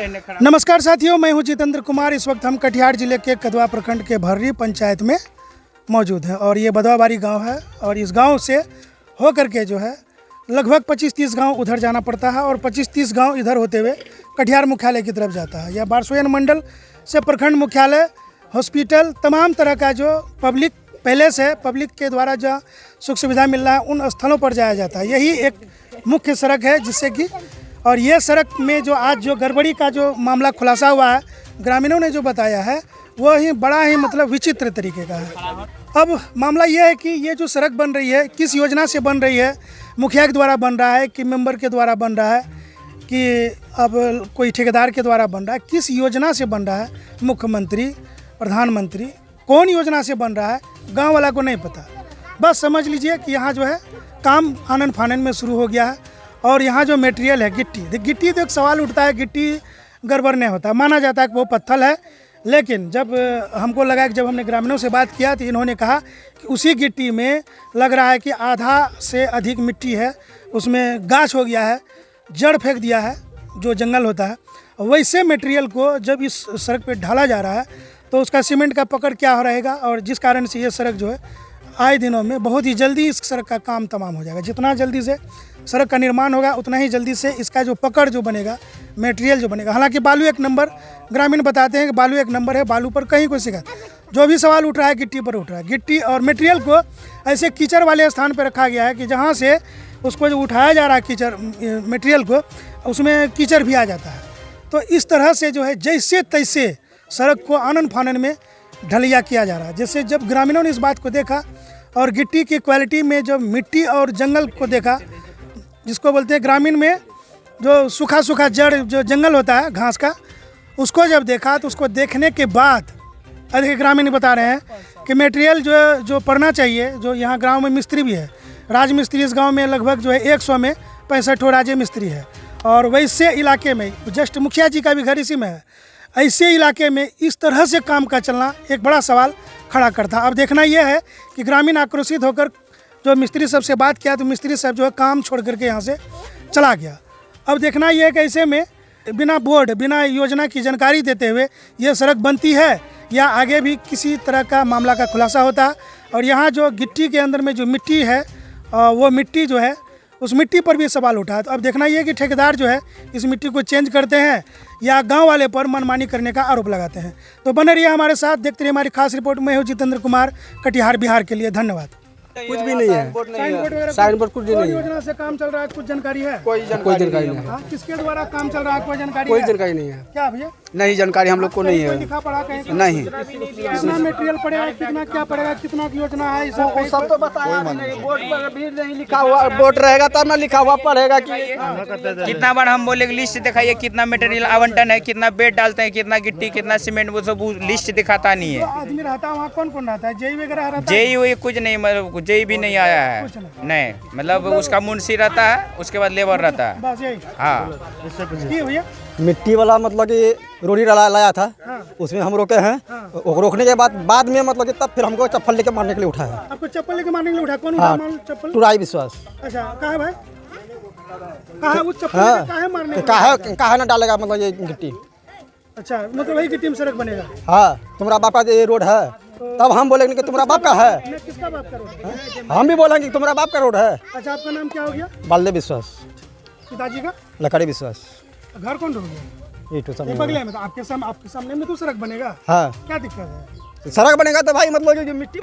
रहने खड़ा। नमस्कार साथियों, मैं हूं जितेंद्र कुमार। इस वक्त हम कटिहार जिले के कदवा प्रखंड के भर्री पंचायत में मौजूद हैं और ये बदवाबारी गांव है और इस गांव से होकर के जो है लगभग 25-30 गांव उधर जाना पड़ता है और 25-30 गांव इधर होते हुए कटिहार मुख्यालय की तरफ जाता है। यह बारसोयन मंडल से प्रखंड मुख्यालय, हॉस्पिटल, तमाम तरह का जो पब्लिक पैलेस है, पब्लिक के द्वारा जो सुख सुविधा मिल रहा है उन स्थलों पर जाया जाता है। यही एक मुख्य सड़क है जिससे कि और ये सड़क में जो आज जो गड़बड़ी का जो मामला खुलासा हुआ है, ग्रामीणों ने जो बताया है वो ही बड़ा ही मतलब विचित्र तरीके का है। अब मामला ये है कि ये जो सड़क बन रही है किस योजना से बन रही है, मुखिया के द्वारा बन रहा है कि मेंबर के द्वारा बन रहा है कि अब कोई ठेकेदार के द्वारा बन रहा है, किस योजना से बन रहा है, मुख्यमंत्री, प्रधानमंत्री, कौन योजना से बन रहा है, गांव वाला को नहीं पता। बस समझ लीजिए कि यहाँ जो है काम आनन फानन में शुरू हो गया है और यहाँ जो मटेरियल है गिट्टी तो एक सवाल उठता है, गिट्टी गड़बड़ नहीं होता, माना जाता है कि वो पत्थर है। लेकिन जब हमको लगा कि जब हमने ग्रामीणों से बात किया तो इन्होंने कहा कि उसी गिट्टी में लग रहा है कि आधा से अधिक मिट्टी है, उसमें गाछ हो गया है, जड़ फेंक दिया है जो जंगल होता है। वैसे मटेरियल को जब इस सड़क पे ढाला जा रहा है तो उसका सीमेंट का पकड़ क्या हो रहेगा और जिस कारण से ये सड़क जो है आए दिनों में बहुत ही जल्दी इस सड़क का काम तमाम हो जाएगा। जितना जल्दी से सड़क का निर्माण होगा उतना ही जल्दी से इसका जो पकड़ जो बनेगा, मटेरियल जो बनेगा। हालांकि बालू एक नंबर, ग्रामीण बताते हैं कि बालू एक नंबर है, बालू पर कहीं कोई शिकायत। जो भी सवाल उठ रहा है गिट्टी पर उठ रहा है। गिट्टी और मटेरियल को ऐसे कीचड़ वाले स्थान पर रखा गया है कि जहाँ से उसको जो उठाया जा रहा है कीचड़ मटेरियल को, उसमें कीचड़ भी आ जाता है। तो इस तरह से जो है जैसे तैसे सड़क को आनन फानन में ढलैया किया जा रहा है। जैसे जब ग्रामीणों ने इस बात को देखा और गिट्टी की क्वालिटी में जब मिट्टी और जंगल को देखा, जिसको बोलते हैं ग्रामीण में जो सूखा सूखा जड़ जो जंगल होता है घास का, उसको जब देखा तो उसको देखने के बाद अधिक ग्रामीण बता रहे हैं कि मटेरियल जो पड़ना चाहिए, जो यहाँ गांव में मिस्त्री भी है, राजमिस्त्री इस गांव में लगभग जो है 100 में 65 राज मिस्त्री है। और वैसे इलाके में जस्ट मुखिया जी का भी घर इसी में है। ऐसे इलाके में इस तरह से काम का चलना एक बड़ा सवाल खड़ा करता। अब देखना यह है कि ग्रामीण आक्रोशित होकर जो मिस्त्री साहब से बात किया तो मिस्त्री साहब जो है काम छोड़ करके यहाँ से चला गया। अब देखना यह है कि ऐसे में बिना बोर्ड, बिना योजना की जानकारी देते हुए ये सड़क बनती है या आगे भी किसी तरह का मामला का खुलासा होता है। और यहाँ जो गिट्टी के अंदर में जो मिट्टी है वो मिट्टी जो है उस मिट्टी पर भी सवाल उठा है। तो अब देखना ये कि ठेकेदार जो है इस मिट्टी को चेंज करते हैं या गांव वाले पर मनमानी करने का आरोप लगाते हैं। तो बने रहिए हमारे साथ, देखते रहिए हमारी खास रिपोर्ट। मैं हूँ जितेंद्र कुमार, कटिहार बिहार के लिए। धन्यवाद। कुछ भी नहीं है, साइन बोर्ड कुछ नहीं है। योजना से काम चल रहा है, कुछ जानकारी है? कोई जानकारी नहीं है। किसके द्वारा काम चल रहा है, कोई जानकारी कोई है? जानकारी नहीं है। क्या भैया? नहीं जानकारी हम लोग को नहीं है। लिखा पढ़ा कहीं नहीं। कितना मटेरियल पड़ेगा, कितना क्या पड़ेगा, कितना की योजना है, वो सब तो बताया नहीं, बोर्ड पर भी नहीं लिखा हुआ। बोर्ड रहेगा तब ना लिखा हुआ पड़ेगा कि कितना बार हम बोले लिस्ट दिखाइए, कितना मटेरियल आवंटन है, कितना बेड डालते हैं, कितना गिट्टी, कितना सीमेंट, वो सब लिस्ट दिखाता नहीं है। आदमी रहता है वहाँ कौन कौन रहता है? जेई वगैरह रहता है? जेई वही कुछ नहीं, मतलब जेई भी नहीं आया है। नहीं, मतलब उसका मुंशी रहता है, उसके बाद लेबर रहता है। बस यही। हाँ, भैया मिट्टी वाला मतलब कि रोड़ी लाया था, उसमें हम रोके हैं। रोकने के बाद में मतलब कि तब फिर हमको चप्पल लेके मारने के लिए उठा है। आपको चप्पल लेके मारने के लिए उठा? कौन उठा चप्पल? टुराई विश्वास। अच्छा, कहाँ है भाई? कहाँ है वो चप्पल? कहाँ है मारने? कहाँ ना डालेगा मतलब ये गिट्टी? अच्छा, मतलब वही गिट्टी में सड़क बनेगा? हाँ, तुम्हारा बाप का ये रोड है, तब हम बोलेंगे कि तुम्हारा बाप का है। किसका बाप का रोड है? हम भी बोलेंगे कि तुम्हारा बाप का रोड है। अच्छा, आपका नाम क्या हो गया? बालदेव विश्वास। पिताजी का? लकड़ी विश्वास। घर कौन ढूंढ गया? ये बगले में। तो आपके सामने में तो सड़क बनेगा। हाँ, क्या दिक्कत है? सड़क बनेगा तो भाई मतलब कि मिट्टी